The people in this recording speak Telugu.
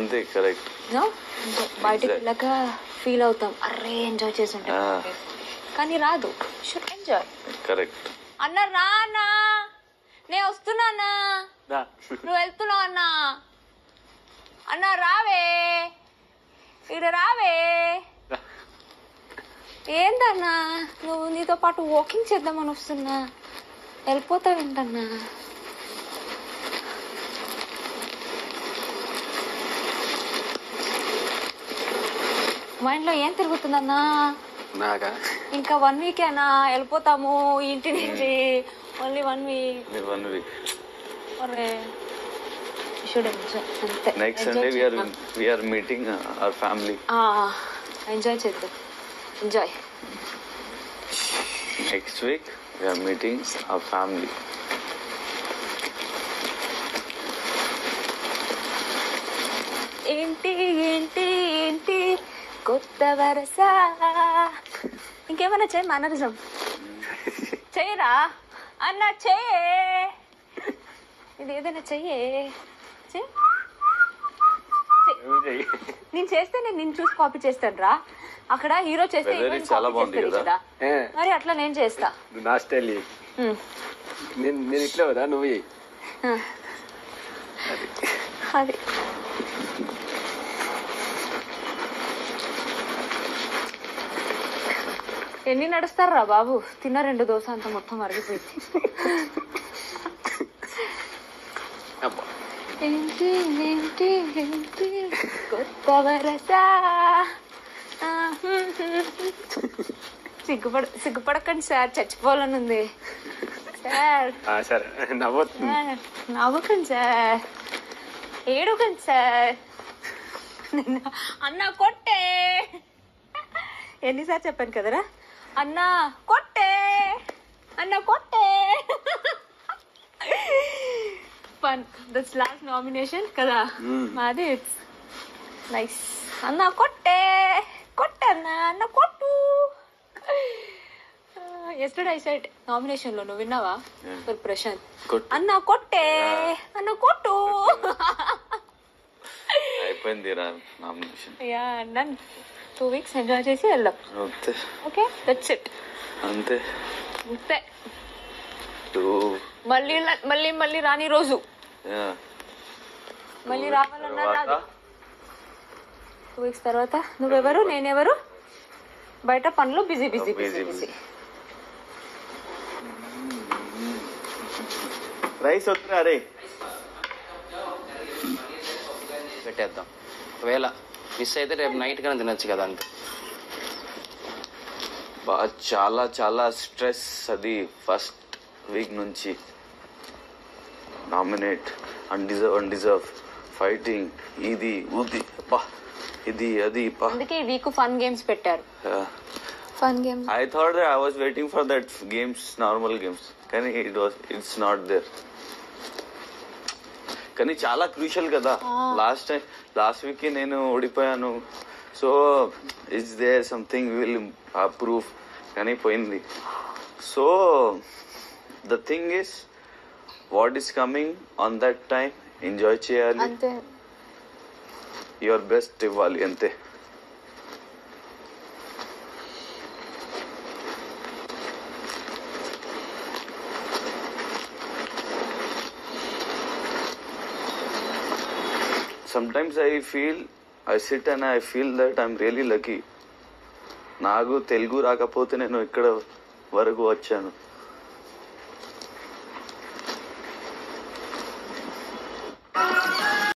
అంతే కరెక్ట్. బయటకు వెళ్ళాక ఫీల్ అవుతాం, అరే ఎంజాయ్ చేసి ఉంటాం, కానీ రాదు. Should enjoy. కరెక్ట్. అన్న రా అన్న, నేను వస్తున్నా అన్న, నువ్వు వెళ్తున్నావు అన్న. అన్న రావే, ఇక్కడ రావే. ఏంటన్నా నువ్వు, నీతో పాటు వాకింగ్ చేద్దామని వస్తున్నా, వెళ్ళిపోతావు ఏంటన్నా? మైండ్ లో ఏం తిరుగుతుందన్నా? నాగా ఇంకా 1 వీక్ అన్నా, వెళ్ళిపోతాము ఇంటి నుంచి. Only 1 week. 1 వీక్. అరే షుడ్ ఎంజాయ్. అంతే. Next Sunday we are meeting our family. Enjoy చేద్దాం. Enjoy. Next week we are meeting our family. ఏంటి ఏంటి ఏంటి కొత్త వరస. ఇంకేమైనా చేయి, మేనరిజం చెయ్యరా అన్న, చెయ్యే. ఇది ఏదైనా చెయ్యే. నేను చేస్తే నేను నిన్ను చూసి కాపీ చేస్తాను రా. అక్కడ హీరో చేస్తే చాలా బాగుంది కదా, మరి అట్లా నేను చేస్తా. నా స్టైల్ నేను ఇట్లా కదా నువ్వు. అది ఎన్ని నడుస్తారా బాబు? తిన్న 2 దోశ అంత మొత్తం అరిగిపోయింది. ఏంటి ఏంటి ఏంటి కొత్త వరస. సిగ్గుపడకండి సార్, చచ్చిపోవాలని ఉంది సార్. సరే నవ్వకండి సార్, ఏడవకండి సార్. అన్న కొట్టే, ఎన్నిసార్లు చెప్పాను కదరా, అన్న కొట్టే, అన్న కొట్టే. ఫన్. దట్స్ లాస్ట్ నామినేషన్ కదా మాది. It's nice. అన్న కొట్టే, కొట్టే అన్న, అన్న కొట్టు. ఎస్టర్డే ఐ సెడ్ నామినేషన్ లో, నువ్వు విన్నావా? ఫర్ ప్రశాంత్ అన్న కొట్టే, అన్న కొట్టు. అయిపోయింది nomination. Yeah done. 2 weeks enjoy చేసి వెళ్దాం. అంతే. Okay that's it. అంతే అంతే. మళ్ళీ మళ్ళీ మళ్ళీ రాని రోజు, మళ్ళీ రావాలన్నా రాదు. 2 వీక్స్ తర్వాత నువ్వెవరు, నేనెవరు, బయట పనులు busy busy busy busy. Rice వస్తున్నా రే, పెట్టేద్దాం. ఒకవేళ మిస్ అయితే రేపు నైట్ కన్నా తినొచ్చు కదా. అంతే. చాలా చాలా స్ట్రెస్ అది. ఫస్ట్ వీక్ నుంచి నామినేట్, అన్డిజర్వ్ ఫైటింగ్, ఇది ఊది ఇది అది. అందుకే ఈ వీక్ ఫన్ గేమ్స్ పెట్టారు. Fun games. I thought that I was waiting for that games, normal games, కానీ it's not there. కానీ చాలా క్రూషియల్ కదా. లాస్ట్ వీక్ నేను ఓడిపోయాను. So it's there something will approve, కానీ పోయింది. So the thing is what is coming on that time enjoy చేయాలి, అంతే. యువర్ బెస్ట్ ఇవ్వాలి, అంతే. Sometimes I sit and I feel that I'm really lucky. నాకు తెలుగు రాకపోతే నేను ఇక్కడ వరకు వచ్చాను.